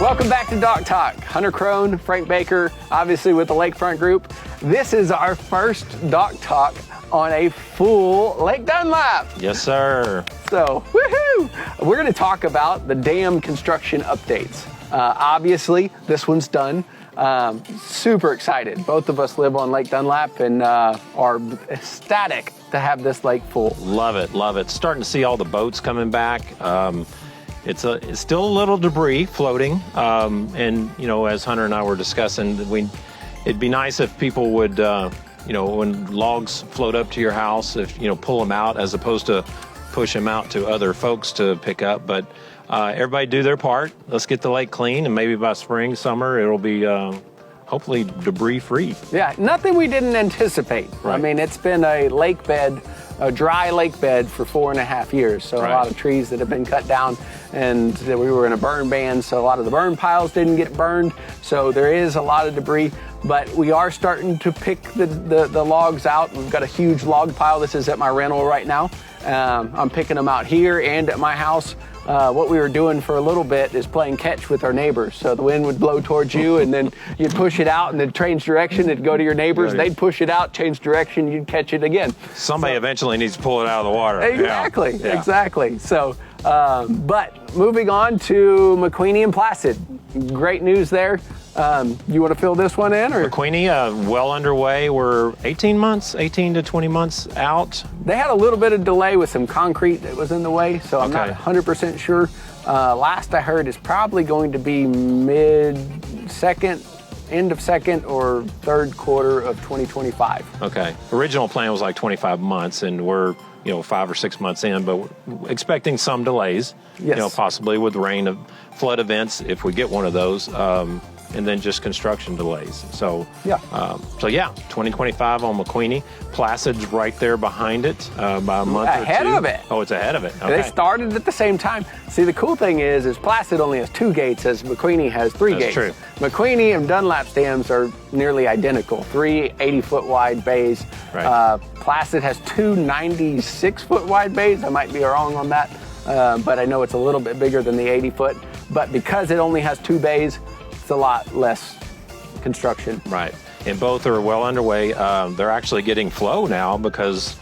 Welcome back to Dock Talk. Hunter Crone, Frank Baker, obviously with the Lakefront group. This is our first Dock Talk on a full Lake Dunlap. Yes, sir. So, woohoo! We're going to talk about the dam construction updates. Obviously, this one's done. Super excited. Both of us live on Lake Dunlap and are ecstatic to have this lake full. Love it, love it. Starting to see all the boats coming back. It's still a little debris floating, and you know, as Hunter and I were discussing, it'd be nice if people would, you know, when logs float up to your house, if you know, pull them out as opposed to push them out to other folks to pick up. But everybody do their part. Let's get the lake clean, and maybe by spring, summer, it'll be hopefully debris-free. Yeah, nothing we didn't anticipate. Right. I mean, it's been a lake bed, a dry lake bed for 4.5 years. So Right. a lot of trees that have been cut down, and we were in a burn ban, so a lot of the burn piles didn't get burned. So there is a lot of debris, but we are starting to pick the logs out. We've got a huge log pile. This is at my rental right now. I'm picking them out here and at my house. What we were doing for a little bit is playing catch with our neighbors. So the wind would blow towards you, and then you'd push it out, and then change direction. It'd go to your neighbors. They'd push it out, change direction. You'd catch it again. Somebody eventually needs to pull it out of the water. Exactly, Yeah. exactly. So, but moving on to McQueeney and Placid. Great news there. You want to fill this one in, or? McQueeney, well underway. We're 18 to 20 months out. They had a little bit of delay with some concrete that was in the way, so I'm not 100% sure. Last I heard is probably going to be mid-second, end of second, or third quarter of 2025. Okay. Original plan was like 25 months, and we're 5 or 6 months in, but we're expecting some delays. Yes. Possibly with rain of flood events if we get one of those. And then just construction delays. So yeah, 2025 on McQueeney. Placid's right there behind it by a month or two. Ahead of it. Oh, it's ahead of it. Okay. They started at the same time. See, the cool thing is Placid only has 2 gates, as McQueeney has 3 gates. That's true. McQueeney and Dunlap's dams are nearly identical. 3 80-foot wide bays. Right. Placid has 2 96-foot wide bays. I might be wrong on that, but I know it's a little bit bigger than the 80-foot. But because it only has 2 bays, a lot less construction. Right. And both are well underway. They're actually getting flow now because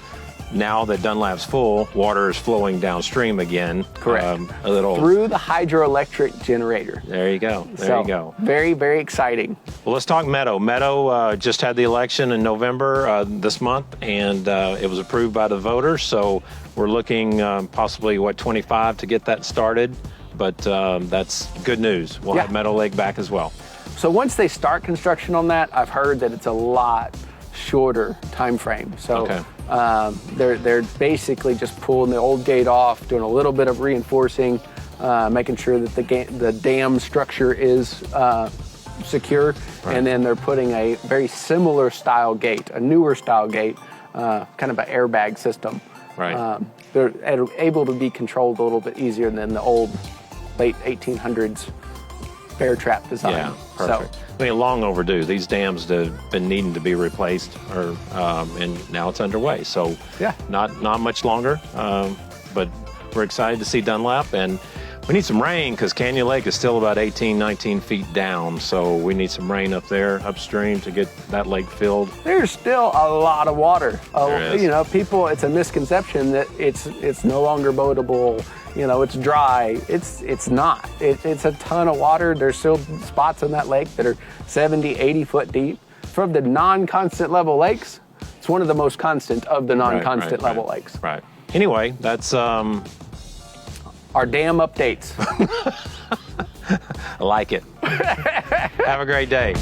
now that Dunlap's full, water is flowing downstream again. Correct. Through the hydroelectric generator. There you go. There you go. Very, very exciting. Well, let's talk Meadow. Meadow just had the election in November this month, and it was approved by the voters. So we're looking possibly, 25 to get that started. But that's good news. We'll have Meadow Lake back as well. So once they start construction on that, I've heard that it's a lot shorter time frame. So they're basically just pulling the old gate off, doing a little bit of reinforcing, making sure that the dam structure is secure, and then they're putting a very similar style gate, a newer style gate, kind of an airbag system. Right. They're able to be controlled a little bit easier than the old late 1800s bear trap design. Yeah, perfect. So, I mean, long overdue. These dams have been needing to be replaced, and now it's underway. So not much longer, but we're excited to see Dunlap, and we need some rain because Canyon Lake is still about 18, 19 feet down. So we need some rain up there upstream to get that lake filled. There's still a lot of water. There is. It's a misconception that it's no longer boatable. It's dry. It's not. It's a ton of water. There's still spots in that lake that are 70, 80 foot deep. From the non-constant level lakes, it's one of the most constant of the non-constant level lakes. Right. Anyway, that's our dam updates. I like it. Have a great day.